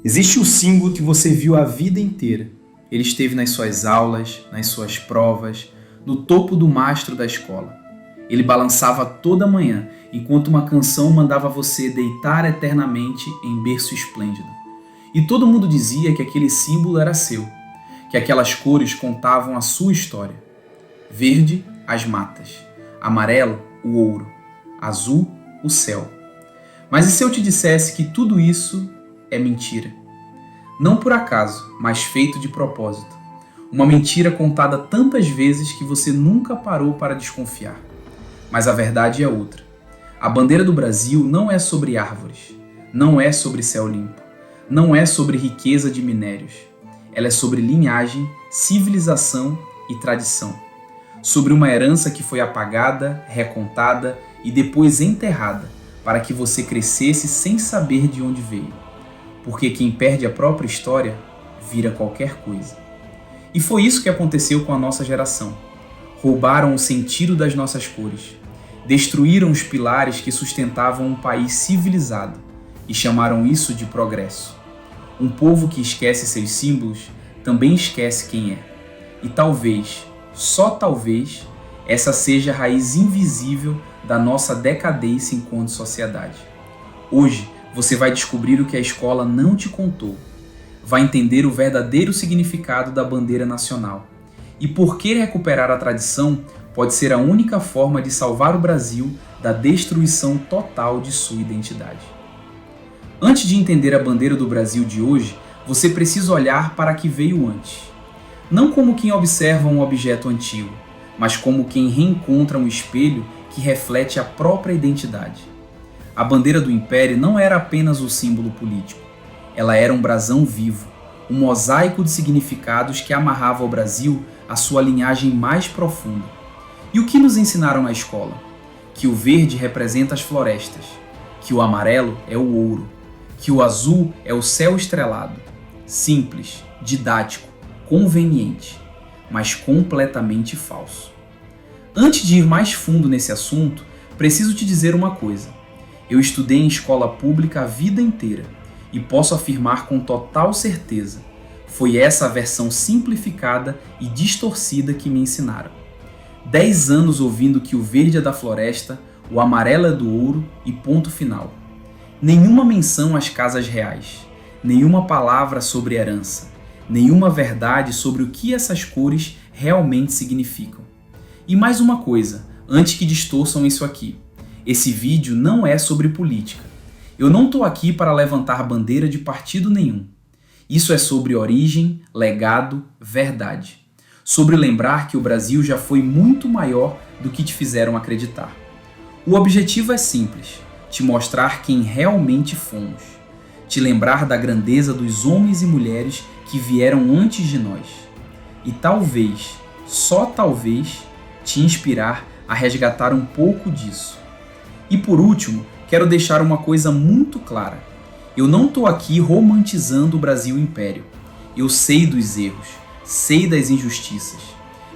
Existe um símbolo que você viu a vida inteira. Ele esteve nas suas aulas, nas suas provas, no topo do mastro da escola. Ele balançava toda manhã, enquanto uma canção mandava você deitar eternamente em berço esplêndido. E todo mundo dizia que aquele símbolo era seu, que aquelas cores contavam a sua história. Verde, as matas. Amarelo, o ouro. Azul, o céu. Mas e se eu te dissesse que tudo isso é mentira? Não por acaso, mas feito de propósito. Uma mentira contada tantas vezes que você nunca parou para desconfiar. Mas a verdade é outra. A bandeira do Brasil não é sobre árvores, não é sobre céu limpo, não é sobre riqueza de minérios. Ela é sobre linhagem, civilização e tradição. Sobre uma herança que foi apagada, recontada e depois enterrada, para que você crescesse sem saber de onde veio. Porque quem perde a própria história vira qualquer coisa. E foi isso que aconteceu com a nossa geração. Roubaram o sentido das nossas cores, destruíram os pilares que sustentavam um país civilizado e chamaram isso de progresso. Um povo que esquece seus símbolos também esquece quem é. E talvez, só talvez, essa seja a raiz invisível da nossa decadência enquanto sociedade. Hoje, você vai descobrir o que a escola não te contou. Vai entender o verdadeiro significado da bandeira nacional. E por que recuperar a tradição pode ser a única forma de salvar o Brasil da destruição total de sua identidade. Antes de entender a bandeira do Brasil de hoje, você precisa olhar para a que veio antes. Não como quem observa um objeto antigo, mas como quem reencontra um espelho que reflete a própria identidade. A bandeira do Império não era apenas o símbolo político. Ela era um brasão vivo, um mosaico de significados que amarrava ao Brasil a sua linhagem mais profunda. E o que nos ensinaram na escola? Que o verde representa as florestas, que o amarelo é o ouro, que o azul é o céu estrelado. Simples, didático, conveniente, mas completamente falso. Antes de ir mais fundo nesse assunto, preciso te dizer uma coisa. Eu estudei em escola pública a vida inteira e posso afirmar com total certeza, foi essa a versão simplificada e distorcida que me ensinaram. 10 anos ouvindo que o verde é da floresta, o amarelo é do ouro e ponto final. Nenhuma menção às casas reais, nenhuma palavra sobre herança, nenhuma verdade sobre o que essas cores realmente significam. E mais uma coisa, antes que distorçam isso aqui. Esse vídeo não é sobre política. Eu não estou aqui para levantar bandeira de partido nenhum. Isso é sobre origem, legado, verdade. Sobre lembrar que o Brasil já foi muito maior do que te fizeram acreditar. O objetivo é simples, te mostrar quem realmente fomos. Te lembrar da grandeza dos homens e mulheres que vieram antes de nós. E talvez, só talvez, te inspirar a resgatar um pouco disso. E por último, quero deixar uma coisa muito clara. Eu não estou aqui romantizando o Brasil Império. Eu sei dos erros, sei das injustiças.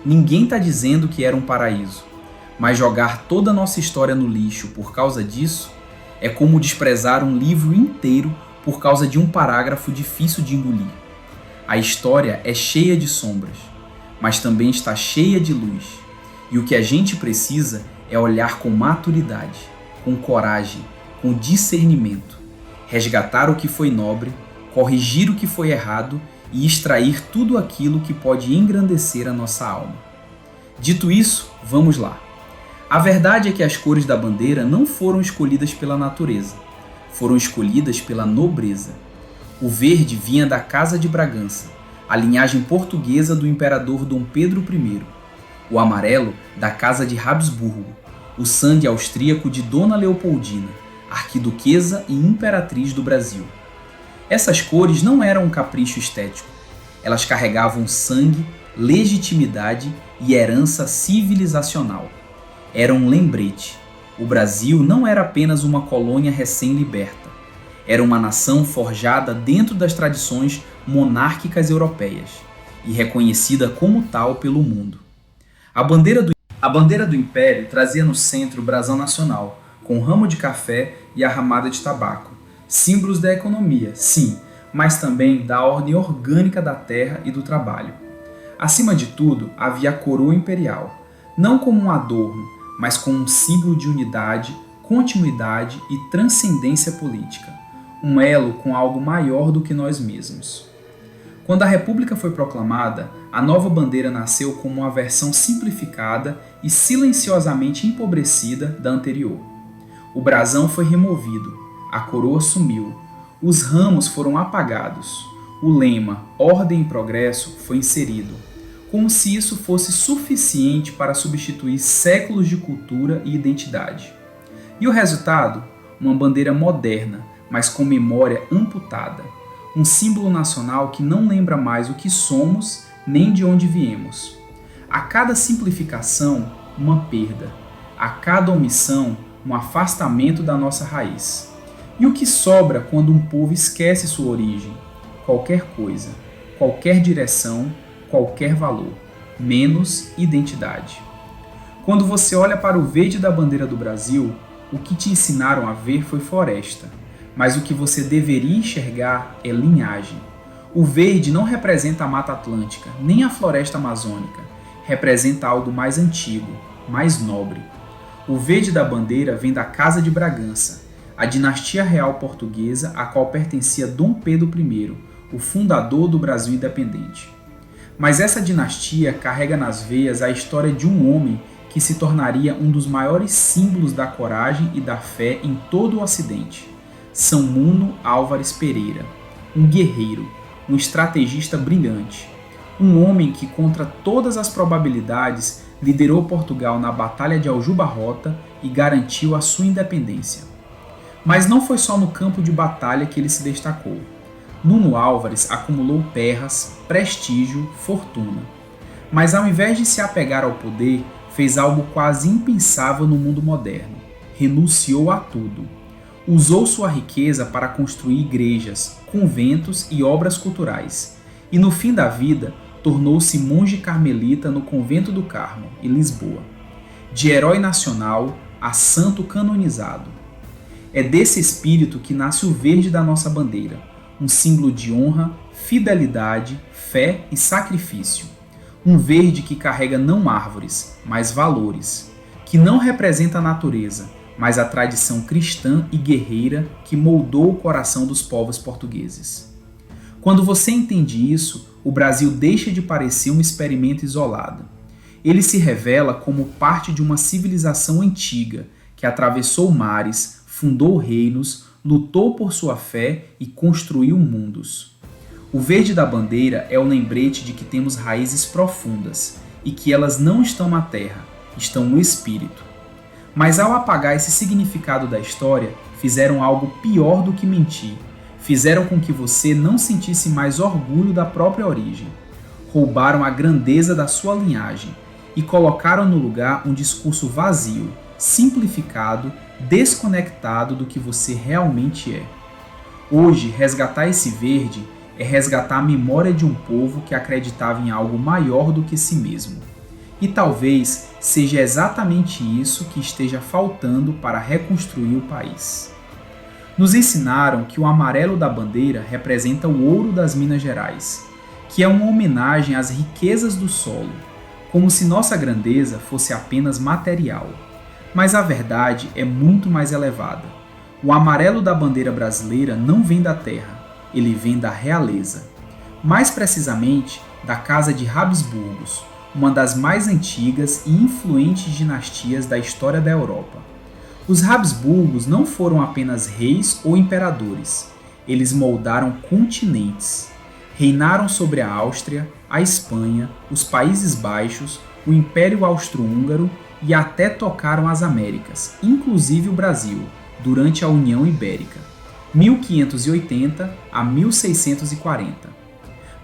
Ninguém está dizendo que era um paraíso. Mas jogar toda a nossa história no lixo por causa disso é como desprezar um livro inteiro por causa de um parágrafo difícil de engolir. A história é cheia de sombras, mas também está cheia de luz. E o que a gente precisa é olhar com maturidade, com coragem, com discernimento, resgatar o que foi nobre, corrigir o que foi errado e extrair tudo aquilo que pode engrandecer a nossa alma. Dito isso, vamos lá. A verdade é que as cores da bandeira não foram escolhidas pela natureza, foram escolhidas pela nobreza. O verde vinha da Casa de Bragança, a linhagem portuguesa do imperador Dom Pedro I. O amarelo, da Casa de Habsburgo, o sangue austríaco de Dona Leopoldina, arquiduquesa e imperatriz do Brasil. Essas cores não eram um capricho estético. Elas carregavam sangue, legitimidade e herança civilizacional. Era um lembrete. O Brasil não era apenas uma colônia recém-liberta. Era uma nação forjada dentro das tradições monárquicas europeias e reconhecida como tal pelo mundo. A bandeira do Império trazia no centro o brasão nacional, com ramo de café e a ramada de tabaco. Símbolos da economia, sim, mas também da ordem orgânica da terra e do trabalho. Acima de tudo, havia a coroa imperial, não como um adorno, mas como um símbolo de unidade, continuidade e transcendência política, um elo com algo maior do que nós mesmos. Quando a República foi proclamada, a nova bandeira nasceu como uma versão simplificada e silenciosamente empobrecida da anterior. O brasão foi removido, a coroa sumiu, os ramos foram apagados, o lema Ordem e Progresso foi inserido, como se isso fosse suficiente para substituir séculos de cultura e identidade. E o resultado? Uma bandeira moderna, mas com memória amputada. Um símbolo nacional que não lembra mais o que somos nem de onde viemos. A cada simplificação, uma perda. A cada omissão, um afastamento da nossa raiz. E o que sobra quando um povo esquece sua origem? Qualquer coisa, qualquer direção, qualquer valor, menos identidade. Quando você olha para o verde da bandeira do Brasil, o que te ensinaram a ver foi floresta, mas o que você deveria enxergar é linhagem. O verde não representa a Mata Atlântica, nem a floresta amazônica, representa algo mais antigo, mais nobre. O verde da bandeira vem da Casa de Bragança, a dinastia real portuguesa a qual pertencia Dom Pedro I, o fundador do Brasil independente. Mas essa dinastia carrega nas veias a história de um homem que se tornaria um dos maiores símbolos da coragem e da fé em todo o Ocidente. São Muno Álvares Pereira, um guerreiro, um estrategista brilhante, um homem que, contra todas as probabilidades, liderou Portugal na Batalha de Aljubarrota e garantiu a sua independência. Mas não foi só no campo de batalha que ele se destacou. Nuno Álvares acumulou terras, prestígio, fortuna. Mas ao invés de se apegar ao poder, fez algo quase impensável no mundo moderno. Renunciou a tudo. Usou sua riqueza para construir igrejas, conventos e obras culturais. E no fim da vida, tornou-se monge carmelita no Convento do Carmo, em Lisboa. De herói nacional a santo canonizado. É desse espírito que nasce o verde da nossa bandeira, um símbolo de honra, fidelidade, fé e sacrifício. Um verde que carrega não árvores, mas valores, que não representa a natureza, mas a tradição cristã e guerreira que moldou o coração dos povos portugueses. Quando você entende isso, o Brasil deixa de parecer um experimento isolado. Ele se revela como parte de uma civilização antiga que atravessou mares, fundou reinos, lutou por sua fé e construiu mundos. O verde da bandeira é o lembrete de que temos raízes profundas e que elas não estão na terra, estão no espírito. Mas ao apagar esse significado da história, fizeram algo pior do que mentir. Fizeram com que você não sentisse mais orgulho da própria origem. Roubaram a grandeza da sua linhagem e colocaram no lugar um discurso vazio, simplificado, desconectado do que você realmente é. Hoje, resgatar esse verde é resgatar a memória de um povo que acreditava em algo maior do que si mesmo. E talvez seja exatamente isso que esteja faltando para reconstruir o país. Nos ensinaram que o amarelo da bandeira representa o ouro das Minas Gerais, que é uma homenagem às riquezas do solo, como se nossa grandeza fosse apenas material. Mas a verdade é muito mais elevada. O amarelo da bandeira brasileira não vem da terra, ele vem da realeza. Mais precisamente, da Casa de Habsburgos, uma das mais antigas e influentes dinastias da história da Europa. Os Habsburgos não foram apenas reis ou imperadores, eles moldaram continentes. Reinaram sobre a Áustria, a Espanha, os Países Baixos, o Império Austro-Húngaro e até tocaram as Américas, inclusive o Brasil, durante a União Ibérica, 1580 a 1640.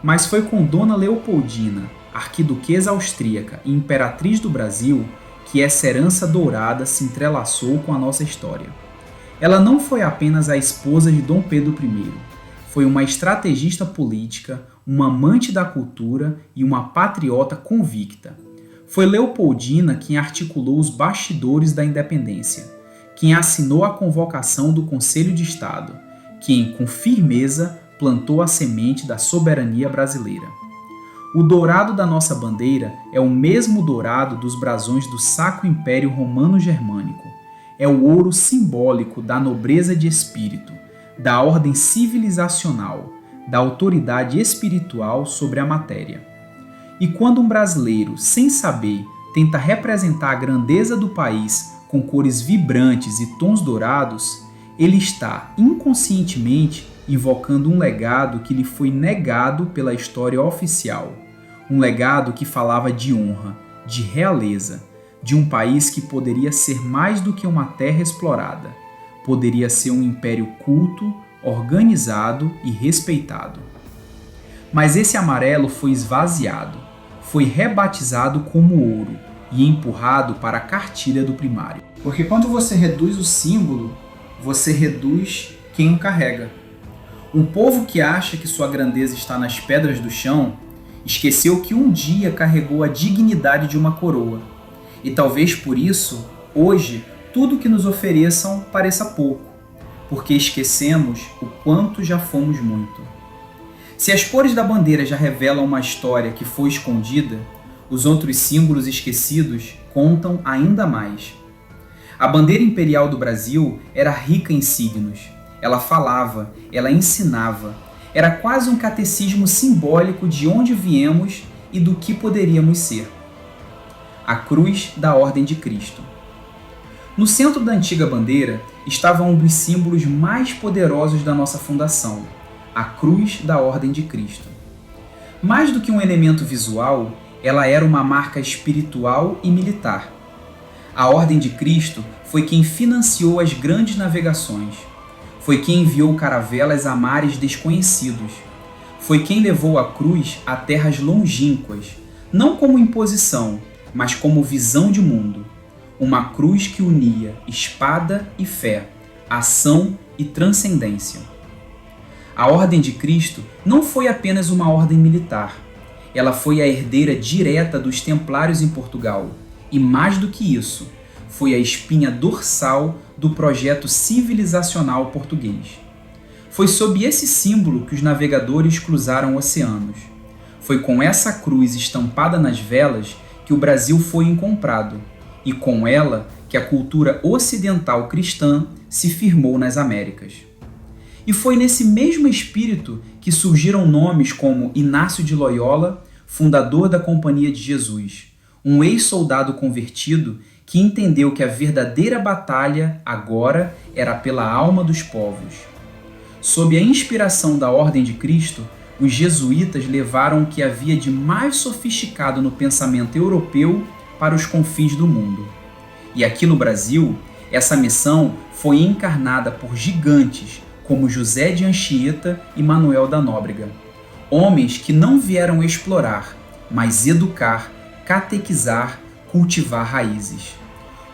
Mas foi com Dona Leopoldina, arquiduquesa austríaca e imperatriz do Brasil, que essa herança dourada se entrelaçou com a nossa história. Ela não foi apenas a esposa de Dom Pedro I, foi uma estrategista política, uma amante da cultura e uma patriota convicta. Foi Leopoldina quem articulou os bastidores da independência, quem assinou a convocação do Conselho de Estado, quem, com firmeza, plantou a semente da soberania brasileira. O dourado da nossa bandeira é o mesmo dourado dos brasões do Sacro Império Romano-Germânico. É o ouro simbólico da nobreza de espírito, da ordem civilizacional, da autoridade espiritual sobre a matéria. E quando um brasileiro, sem saber, tenta representar a grandeza do país com cores vibrantes e tons dourados, ele está inconscientemente invocando um legado que lhe foi negado pela história oficial. Um legado que falava de honra, de realeza, de um país que poderia ser mais do que uma terra explorada. Poderia ser um império culto, organizado e respeitado. Mas esse amarelo foi esvaziado, foi rebatizado como ouro e empurrado para a cartilha do primário. Porque quando você reduz o símbolo, você reduz quem o carrega. Um povo que acha que sua grandeza está nas pedras do chão, esqueceu que um dia carregou a dignidade de uma coroa. E talvez por isso, hoje, tudo que nos ofereçam pareça pouco, porque esquecemos o quanto já fomos muito. Se as cores da bandeira já revelam uma história que foi escondida, os outros símbolos esquecidos contam ainda mais. A bandeira imperial do Brasil era rica em signos. Ela falava, ela ensinava. Era quase um catecismo simbólico de onde viemos e do que poderíamos ser. A cruz da Ordem de Cristo. No centro da antiga bandeira estava um dos símbolos mais poderosos da nossa fundação, a cruz da Ordem de Cristo. Mais do que um elemento visual, ela era uma marca espiritual e militar. A Ordem de Cristo foi quem financiou as grandes navegações. Foi quem enviou caravelas a mares desconhecidos. Foi quem levou a cruz a terras longínquas, não como imposição, mas como visão de mundo. Uma cruz que unia espada e fé, ação e transcendência. A Ordem de Cristo não foi apenas uma ordem militar. Ela foi a herdeira direta dos Templários em Portugal. E mais do que isso, foi a espinha dorsal do projeto civilizacional português. Foi sob esse símbolo que os navegadores cruzaram oceanos. Foi com essa cruz estampada nas velas que o Brasil foi encontrado, e com ela que a cultura ocidental cristã se firmou nas Américas. E foi nesse mesmo espírito que surgiram nomes como Inácio de Loyola, fundador da Companhia de Jesus, um ex-soldado convertido que entendeu que a verdadeira batalha agora era pela alma dos povos. Sob a inspiração da Ordem de Cristo, os jesuítas levaram o que havia de mais sofisticado no pensamento europeu para os confins do mundo. E aqui no Brasil, essa missão foi encarnada por gigantes como José de Anchieta e Manuel da Nóbrega, homens que não vieram explorar, mas educar, catequizar, cultivar raízes.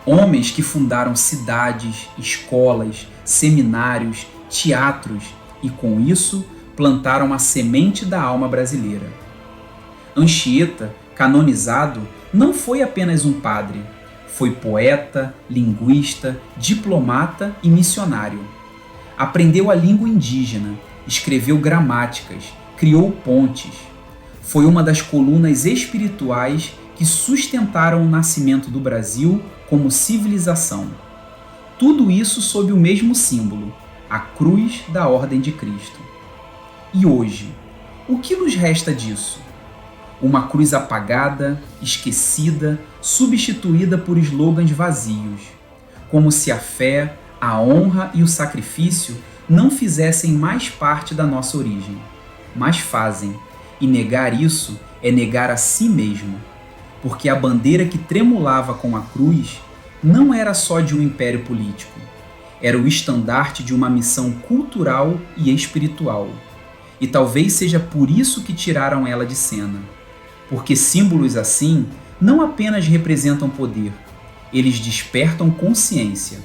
Homens que fundaram cidades, escolas, seminários, teatros e, com isso, plantaram a semente da alma brasileira. Anchieta, canonizado, não foi apenas um padre. Foi poeta, linguista, diplomata e missionário. Aprendeu a língua indígena, escreveu gramáticas, criou pontes. Foi uma das colunas espirituais que sustentaram o nascimento do Brasil como civilização. Tudo isso sob o mesmo símbolo, a cruz da Ordem de Cristo. E hoje, o que nos resta disso? Uma cruz apagada, esquecida, substituída por slogans vazios, como se a fé, a honra e o sacrifício não fizessem mais parte da nossa origem, mas fazem, e negar isso é negar a si mesmo, porque a bandeira que tremulava com a cruz não era só de um império político, era o estandarte de uma missão cultural e espiritual. E talvez seja por isso que tiraram ela de cena, porque símbolos assim não apenas representam poder, eles despertam consciência.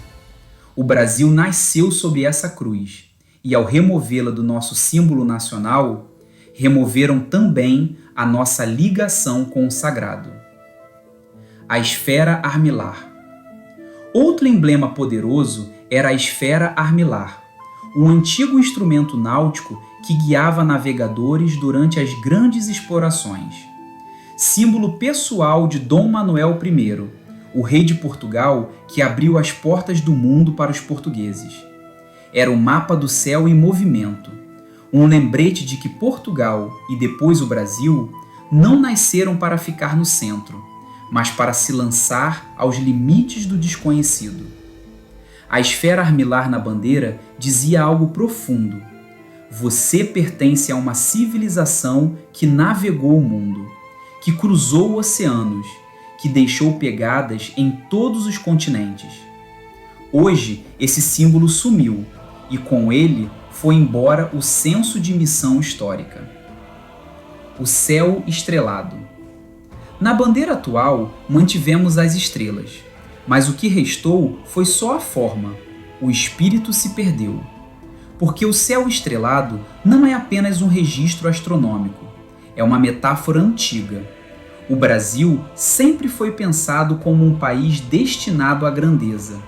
O Brasil nasceu sob essa cruz, e ao removê-la do nosso símbolo nacional, removeram também a nossa ligação com o sagrado. A esfera armilar. Outro emblema poderoso era a esfera armilar, um antigo instrumento náutico que guiava navegadores durante as grandes explorações. Símbolo pessoal de Dom Manuel I, o rei de Portugal que abriu as portas do mundo para os portugueses. Era o mapa do céu em movimento, um lembrete de que Portugal e depois o Brasil não nasceram para ficar no centro, mas para se lançar aos limites do desconhecido. A esfera armilar na bandeira dizia algo profundo. Você pertence a uma civilização que navegou o mundo, que cruzou oceanos, que deixou pegadas em todos os continentes. Hoje, esse símbolo sumiu e com ele foi embora o senso de missão histórica. O céu estrelado. Na bandeira atual, mantivemos as estrelas, mas o que restou foi só a forma. O espírito se perdeu. Porque o céu estrelado não é apenas um registro astronômico, é uma metáfora antiga. O Brasil sempre foi pensado como um país destinado à grandeza,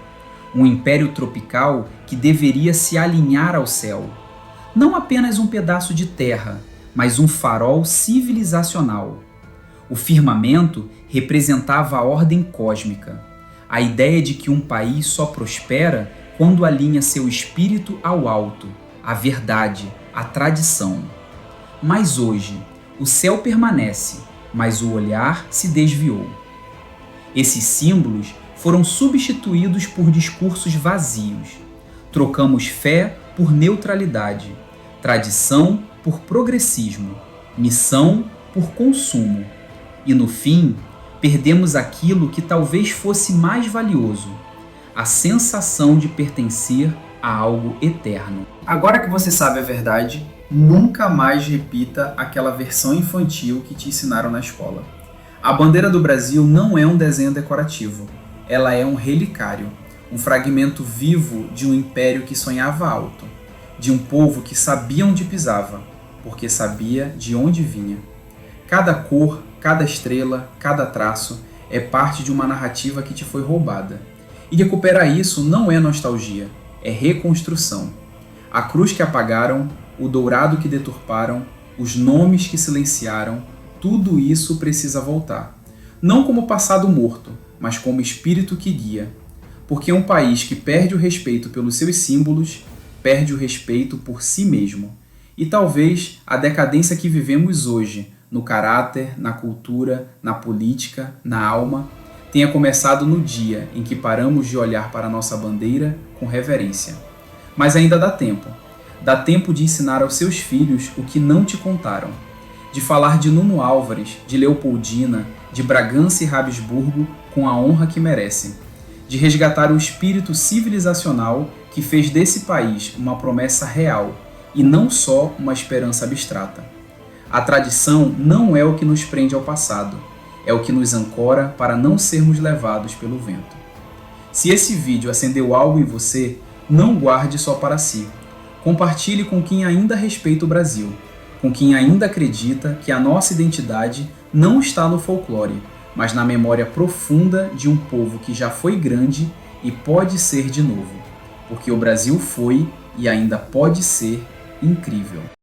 um império tropical que deveria se alinhar ao céu. Não apenas um pedaço de terra, mas um farol civilizacional. O firmamento representava a ordem cósmica, a ideia de que um país só prospera quando alinha seu espírito ao alto, à verdade, à tradição. Mas hoje, o céu permanece, mas o olhar se desviou. Esses símbolos foram substituídos por discursos vazios. Trocamos fé por neutralidade, tradição por progressismo, missão por consumo. E no fim, perdemos aquilo que talvez fosse mais valioso, a sensação de pertencer a algo eterno. Agora que você sabe a verdade, nunca mais repita aquela versão infantil que te ensinaram na escola. A bandeira do Brasil não é um desenho decorativo, ela é um relicário, um fragmento vivo de um império que sonhava alto, de um povo que sabia onde pisava, porque sabia de onde vinha. Cada cor, cada estrela, cada traço é parte de uma narrativa que te foi roubada. E recuperar isso não é nostalgia, é reconstrução. A cruz que apagaram, o dourado que deturparam, os nomes que silenciaram, tudo isso precisa voltar. Não como passado morto, mas como espírito que guia. Porque um país que perde o respeito pelos seus símbolos, perde o respeito por si mesmo. E talvez a decadência que vivemos hoje, no caráter, na cultura, na política, na alma, tenha começado no dia em que paramos de olhar para a nossa bandeira com reverência. Mas ainda dá tempo. Dá tempo de ensinar aos seus filhos o que não te contaram. De falar de Nuno Álvares, de Leopoldina, de Bragança e Habsburgo com a honra que merecem. De resgatar o espírito civilizacional que fez desse país uma promessa real e não só uma esperança abstrata. A tradição não é o que nos prende ao passado, é o que nos ancora para não sermos levados pelo vento. Se esse vídeo acendeu algo em você, não guarde só para si. Compartilhe com quem ainda respeita o Brasil, com quem ainda acredita que a nossa identidade não está no folclore, mas na memória profunda de um povo que já foi grande e pode ser de novo, porque o Brasil foi e ainda pode ser incrível.